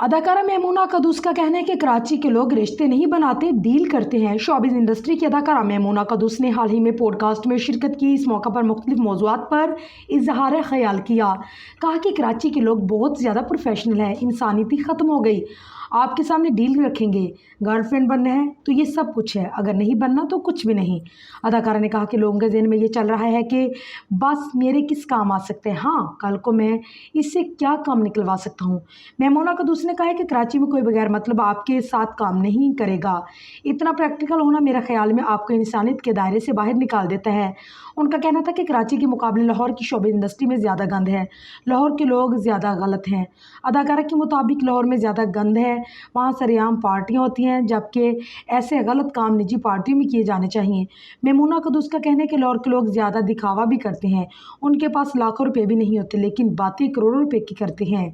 اداکارہ میمونہ قدوس کا کہنا ہے کہ کراچی کے لوگ رشتے نہیں بناتے، ڈیل کرتے ہیں۔ شوبز انڈسٹری کی اداکارہ میمونہ قدوس نے حال ہی میں پوڈ کاسٹ میں شرکت کی۔ اس موقع پر مختلف موضوعات پر اظہار خیال کیا۔ کہا کہ کراچی کے لوگ بہت زیادہ پروفیشنل ہیں، انسانیتی ختم ہو گئی۔ آپ کے سامنے ڈیل رکھیں گے، گرل فرینڈ بننا ہے تو یہ سب کچھ ہے، اگر نہیں بننا تو کچھ بھی نہیں۔ اداکارہ نے کہا کہ لوگوں کے ذہن میں یہ چل رہا ہے کہ بس میرے کس کام آ سکتے ہیں، ہاں کل کو میں اس سے کیا کام نکلوا سکتا ہوں۔ میمونہ قدوس نے کہا ہے کہ کراچی میں کوئی بغیر مطلب آپ کے ساتھ کام نہیں کرے گا۔ اتنا پریکٹیکل ہونا میرا خیال میں آپ کو انسانیت کے دائرے سے باہر نکال دیتا ہے۔ ان کا کہنا تھا کہ کراچی کے مقابلے لاہور کی شوبز انڈسٹری میں زیادہ گند ہے، لاہور کے لوگ زیادہ غلط ہیں۔ اداکارہ کے مطابق لاہور میں زیادہ گند ہے، وہاں سرعام پارٹیاں ہوتی ہیں، جبکہ ایسے غلط کام نجی پارٹیوں میں کیے جانے چاہیے۔ میمونہ قدوس کا کہنا ہے کہ لاہور کے لوگ زیادہ دکھاوا بھی کرتے ہیں، ان کے پاس لاکھوں روپے بھی نہیں ہوتے لیکن باتیں کروڑوں روپے کی کرتے ہیں۔